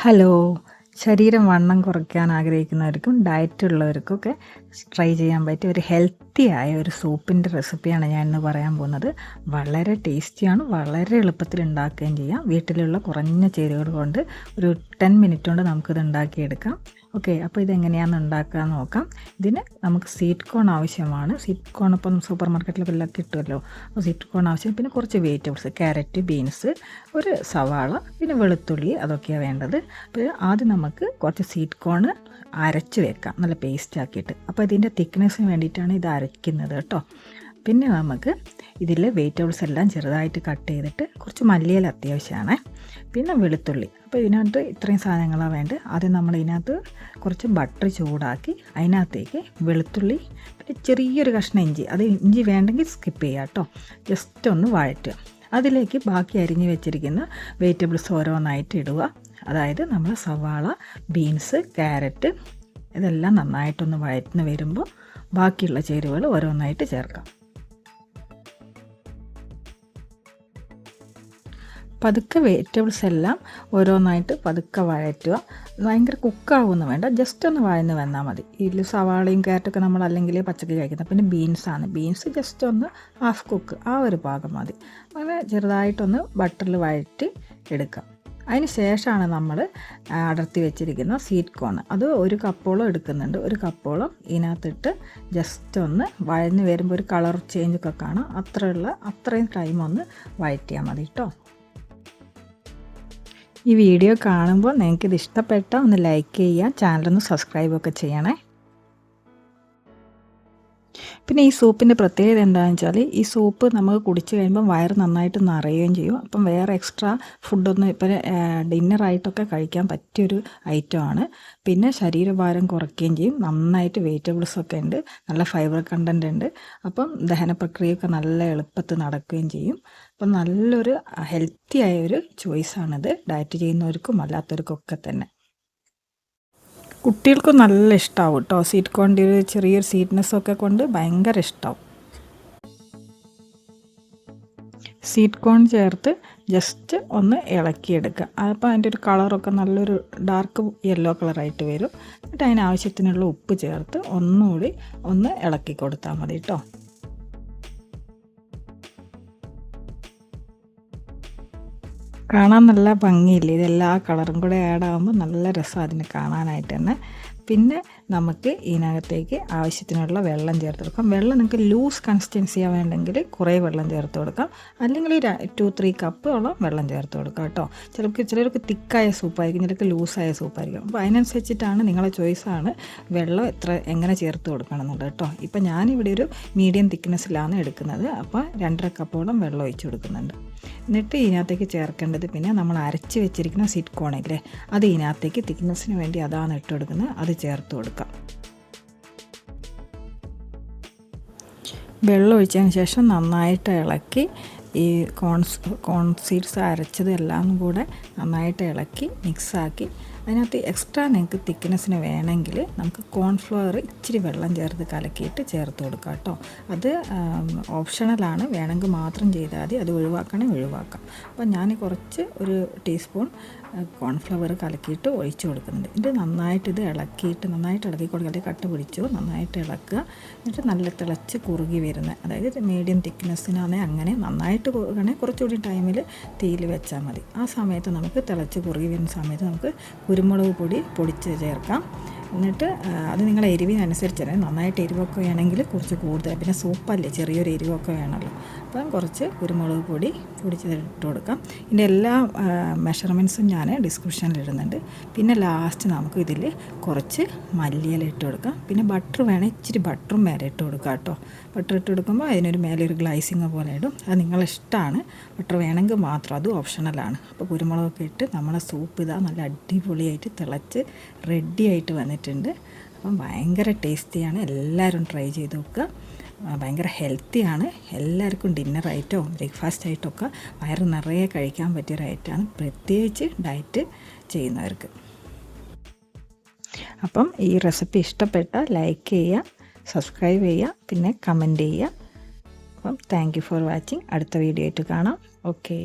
Hello, ശരീരം വണ്ണം കുറയ്ക്കാൻ ആഗ്രഹിക്കുന്നവർക്കും ഡയറ്റുള്ളവർക്കൊക്കെ ട്രൈ ചെയ്യാൻ പറ്റിയ ഒരു ഹെൽത്തി ആയ ഒരു സൂപ്പിൻ്റെ റെസിപ്പിയാണ് ഞാൻ ഇന്ന് പറയാൻ പോകുന്നത്. വളരെ ടേസ്റ്റിയാണ്, വളരെ എളുപ്പത്തിൽ ഉണ്ടാക്കുകയും ചെയ്യാം. വീട്ടിലുള്ള കുറഞ്ഞ ചേരുവകൾ കൊണ്ട് ഒരു 10 മിനിറ്റ് കൊണ്ട് നമുക്കിത് ഉണ്ടാക്കിയെടുക്കാം. ഓക്കെ, അപ്പോൾ ഇതെങ്ങനെയാണെന്ന് ഉണ്ടാക്കാൻ നോക്കാം. ഇതിന് നമുക്ക് സ്വീറ്റ് കോൺ ആവശ്യമാണ്. സ്വീറ്റ് കോൺ ഇപ്പം സൂപ്പർ മാർക്കറ്റിലൊക്കെ എല്ലാം കിട്ടുമല്ലോ. അപ്പോൾ സ്വീറ്റ് കോൺ ആവശ്യം, പിന്നെ കുറച്ച് വെജിറ്റബിൾസ്, ക്യാരറ്റ്, ബീൻസ്, ഒരു സവാള, പിന്നെ വെളുത്തുള്ളി, അതൊക്കെയാണ് വേണ്ടത്. അപ്പോൾ ആദ്യം നമുക്ക് കുറച്ച് സ്വീറ്റ് കോൺ അരച്ച് വെക്കാം, നല്ല പേസ്റ്റ് ആക്കിയിട്ട്. അപ്പോൾ ഇതിൻ്റെ തിക്നെസ്സിന് വേണ്ടിയിട്ടാണ് ഇത് അരയ്ക്കുന്നത് കേട്ടോ. പിന്നെ നമുക്ക് ഇതിൽ വെജിറ്റബിൾസ് എല്ലാം ചെറുതായിട്ട് കട്ട് ചെയ്തിട്ട് കുറച്ച് മല്ലിയില അത്യാവശ്യമാണ്, പിന്നെ വെളുത്തുള്ളി. അപ്പോൾ ഇതിനകത്ത് ഇത്രയും സാധനങ്ങളാണ് വേണ്ടത്. ആദ്യം നമ്മൾ ഇതിനകത്ത് കുറച്ച് ബട്ടർ ചൂടാക്കി അതിനകത്തേക്ക് വെളുത്തുള്ളി, പിന്നെ ചെറിയൊരു കഷ്ണം ഇഞ്ചി, അത് ഇഞ്ചി വേണ്ടെങ്കിൽ സ്കിപ്പ് ചെയ്യുക കേട്ടോ, ജസ്റ്റ് ഒന്ന് വഴറ്റുക. അതിലേക്ക് ബാക്കി അരിഞ്ഞ് വെച്ചിരിക്കുന്ന വെജിറ്റബിൾസ് ഓരോന്നായിട്ട് ഇടുക. അതായത് നമ്മൾ സവാള, ബീൻസ്, ക്യാരറ്റ്, ഇതെല്ലാം നന്നായിട്ടൊന്ന് വഴറ്റുന്ന വരുമ്പോൾ ബാക്കിയുള്ള ചേരുവകൾ ഓരോന്നായിട്ട് ചേർക്കാം. പതുക്കെ വെജിറ്റബിൾസ് എല്ലാം ഓരോന്നായിട്ട് പതുക്കെ വഴറ്റുക. ഭയങ്കര കുക്കാവൊന്നും വേണ്ട, ജസ്റ്റ് ഒന്ന് വഴന്ന് വന്നാൽ മതി. ഇതിൽ സവാളയും ക്യാരറ്റൊക്കെ നമ്മൾ അല്ലെങ്കിൽ പച്ചക്കറി കഴിക്കുന്നത്. പിന്നെ ബീൻസാണ്, ബീൻസ് ജസ്റ്റ് ഒന്ന് ഹാഫ് കുക്ക്, ആ ഒരു ഭാഗം മതി. അങ്ങനെ ചെറുതായിട്ടൊന്ന് ബട്ടറിൽ വഴറ്റി എടുക്കാം. അതിന് ശേഷമാണ് നമ്മൾ അടർത്തി വെച്ചിരിക്കുന്ന സ്വീറ്റ് കോൺ, അത് ഒരു കപ്പോളം എടുക്കുന്നുണ്ട്. ഒരു കപ്പോളം ഇതിനകത്തിട്ട് ജസ്റ്റ് ഒന്ന് വഴന്ന് വരുമ്പോൾ ഒരു കളർ ചേഞ്ചൊക്കെ കാണാം. അത്രയും ടൈം ഒന്ന് വഴറ്റിയാൽ മതി കേട്ടോ. ഈ വീഡിയോ കാണുമ്പോൾ നിങ്ങൾക്കിത് ഇഷ്ടപ്പെട്ടാൽ ഒന്ന് ലൈക്ക് ചെയ്യുക, ചാനലൊന്ന് സബ്സ്ക്രൈബൊക്കെ ചെയ്യണേ. പിന്നെ ഈ സൂപ്പിൻ്റെ പ്രത്യേകത എന്താണെന്ന് വെച്ചാൽ, ഈ സൂപ്പ് നമുക്ക് കുടിച്ച് കഴിയുമ്പോൾ വയറ് നന്നായിട്ട് നിറയുകയും ചെയ്യും. അപ്പം വേറെ എക്സ്ട്രാ ഫുഡൊന്നും ഇപ്പം ഡിന്നറായിട്ടൊക്കെ കഴിക്കാൻ പറ്റിയൊരു ഐറ്റമാണ്. പിന്നെ ശരീരഭാരം കുറയ്ക്കുകയും ചെയ്യും. നന്നായിട്ട് വെജിറ്റബിൾസൊക്കെ ഉണ്ട്, നല്ല ഫൈബർ കണ്ടൻ്റ് ഉണ്ട്. അപ്പം ദഹന പ്രക്രിയയൊക്കെ നല്ല എളുപ്പത്തിൽ നടക്കുകയും ചെയ്യും. അപ്പം നല്ലൊരു ഹെൽത്തി ആയൊരു ചോയ്സാണിത്, ഡയറ്റ് ചെയ്യുന്നവർക്കും അല്ലാത്തവർക്കൊക്കെ തന്നെ. കുട്ടികൾക്കും നല്ല ഇഷ്ടമാവും കേട്ടോ. സ്വീറ്റ് കോണിൻ്റെ ഒരു ചെറിയൊരു സ്വീറ്റ്നെസ്സൊക്കെ കൊണ്ട് ഭയങ്കര ഇഷ്ടമാവും. സ്വീറ്റ് കോൺ ചേർത്ത് ജസ്റ്റ് ഒന്ന് ഇളക്കിയെടുക്കുക. അപ്പോൾ അതിൻ്റെ ഒരു കളറൊക്കെ നല്ലൊരു ഡാർക്ക് യെല്ലോ കളറായിട്ട് വരും. എന്നിട്ട് അതിനാവശ്യത്തിനുള്ള ഉപ്പ് ചേർത്ത് ഒന്നുകൂടി ഒന്ന് ഇളക്കി കൊടുത്താൽ മതി കേട്ടോ. കാണാൻ നല്ല ഭംഗിയില്ലേ, ഇതെല്ലാ കളറും കൂടെ ആഡ് ആകുമ്പോൾ നല്ല രസമാണ് അതിന് കാണാനായിട്ട് തന്നെ. പിന്നെ നമുക്ക് ഇതിനകത്തേക്ക് ആവശ്യത്തിനുള്ള വെള്ളം ചേർത്ത് കൊടുക്കാം. വെള്ളം നിങ്ങൾക്ക് ലൂസ് കൺസിസ്റ്റൻസിയാണ് വേണ്ടെങ്കിൽ കുറേ വെള്ളം ചേർത്ത് കൊടുക്കാം, അല്ലെങ്കിൽ 2-3 കപ്പോളം വെള്ളം ചേർത്ത് കൊടുക്കാം കേട്ടോ. ചിലർക്ക് തിക്കായ സൂപ്പായിരിക്കും, ചിലർക്ക് ലൂസായ സൂപ്പായിരിക്കും. അപ്പോൾ അതിനനുസരിച്ചിട്ടാണ് നിങ്ങളുടെ ചോയ്സാണ് വെള്ളം എങ്ങനെ ചേർത്ത് കൊടുക്കണം എന്നുള്ളത് കേട്ടോ. ഇപ്പം ഞാനിവിടെ ഒരു മീഡിയം തിക്നെസ്സിലാണ് എടുക്കുന്നത്. അപ്പോൾ 2.5 കപ്പോളം വെള്ളം ഒഴിച്ച് കൊടുക്കുന്നുണ്ട്. എന്നിട്ട് ഇതിനകത്തേക്ക് ചേർക്കേണ്ടത് പിന്നെ നമ്മൾ അരച്ച് വെച്ചിരിക്കുന്ന സ്വീറ്റ് കോണില്ലേ, അത് ഇതിനകത്തേക്ക് തിക്നെസ്സിന് വേണ്ടി അതാണ് ഇട്ട് കൊടുക്കുന്നത്, അത് ചേർത്ത് കൊടുക്കാം. വെള്ളം ഒഴിച്ചതിന് ശേഷം നന്നായിട്ട് ഇളക്കി ഈ കോൺ സീഡ്സ് അരച്ചത് എല്ലാം കൂടെ നന്നായിട്ട് ഇളക്കി മിക്സാക്കി. അതിനകത്ത് എക്സ്ട്രാ നിങ്ങൾക്ക് തിക്നെസ്സിന് വേണമെങ്കിൽ നമുക്ക് കോൺഫ്ലവർ ഇച്ചിരി വെള്ളം ചേർത്ത് കലക്കിയിട്ട് ചേർത്ത് കൊടുക്കാം കേട്ടോ. അത് ഓപ്ഷണലാണ്, വേണമെങ്കിൽ മാത്രം ചെയ്താൽ മതി, അത് ഒഴിവാക്കണമെങ്കിൽ ഒഴിവാക്കാം. അപ്പോൾ ഞാൻ കുറച്ച് ഒരു ടീസ്പൂൺ കോൺഫ്ലവർ കലക്കിയിട്ട് ഒഴിച്ച് കൊടുക്കുന്നുണ്ട്. ഇത് നന്നായിട്ട് നന്നായിട്ട് ഇളക്കി കൊടുക്കുക, അല്ലെങ്കിൽ കട്ട പിടിച്ചു നന്നായിട്ട് ഇളക്കുക. എന്നിട്ട് നല്ല തിളച്ച് കുറുകി വരുന്നത്, അതായത് മീഡിയം തിക്നെസ്സിനാണെങ്കിൽ അങ്ങനെ നന്നായിട്ട് കുറുകണേ കുറച്ചുകൂടി ടൈമിൽ തീയിൽ വെച്ചാൽ മതി. ആ സമയത്ത് നമുക്ക് തിളച്ച് കുറുകി വരുന്ന സമയത്ത് നമുക്ക് കുരുമുളക് പൊടി പൊടിച്ച് ചേർക്കാം. എന്നിട്ട് അത് നിങ്ങളുടെ എരിവിനനുസരിച്ച് നന്നായിട്ട് എരിവൊക്കെ വേണമെങ്കിൽ കുറച്ച് കൂടുതൽ, പിന്നെ സൂപ്പല്ലേ ചെറിയൊരു എരിവൊക്കെ വേണമല്ലോ, അപ്പം കുറച്ച് കുരുമുളക് പൊടി പൊടിച്ചിട്ട് കൊടുക്കാം. ഇതിൻ്റെ എല്ലാ മെഷർമെൻറ്റ്സും ഞാൻ ഡിസ്ക്രിപ്ഷനിൽ ഇടുന്നുണ്ട്. പിന്നെ ലാസ്റ്റ് നമുക്ക് ഇതിൽ കുറച്ച് മല്ലിയില ഇട്ട് കൊടുക്കാം. പിന്നെ ബട്ടർ വേണേൽ ഇച്ചിരി ബട്ടറും മേലെ ഇട്ട് കൊടുക്കാം കേട്ടോ. ബട്ടർ ഇട്ട് കൊടുക്കുമ്പോൾ അതിനൊരു മേലെ ഒരു ഗ്ലൈസിങ് പോലെ ഇടും, അത് നിങ്ങളിഷ്ടമാണ്. ബട്ടർ വേണമെങ്കിൽ മാത്രം, അത് ഓപ്ഷണലാണ്. അപ്പോൾ കുരുമുളകൊക്കെ ഇട്ട് നമ്മളെ സൂപ്പ് ഇതാ നല്ല അടിപൊളിയായിട്ട് തിളച്ച് റെഡിയായിട്ട് വന്നിട്ടുണ്ട്. അപ്പം ഭയങ്കര ടേസ്റ്റിയാണ്, എല്ലാവരും ട്രൈ ചെയ്ത് നോക്കുക. ഭയങ്കര ഹെൽത്തിയാണ്, എല്ലാവർക്കും ഡിന്നറായിട്ടോ ബ്രേക്ക്ഫാസ്റ്റ് ആയിട്ടൊക്കെ വയറ് നിറയെ കഴിക്കാൻ പറ്റിയൊരു ഐറ്റമാണ്, പ്രത്യേകിച്ച് ഡയറ്റ് ചെയ്യുന്നവർക്ക്. അപ്പം ഈ റെസിപ്പി ഇഷ്ടപ്പെട്ടാൽ ലൈക്ക് ചെയ്യുക, സബ്സ്ക്രൈബ് ചെയ്യുക, പിന്നെ കമൻറ്റ് ചെയ്യുക. അപ്പം താങ്ക് യു ഫോർ വാച്ചിങ്. അടുത്ത വീഡിയോ ആയിട്ട് കാണാം. ഓക്കെ.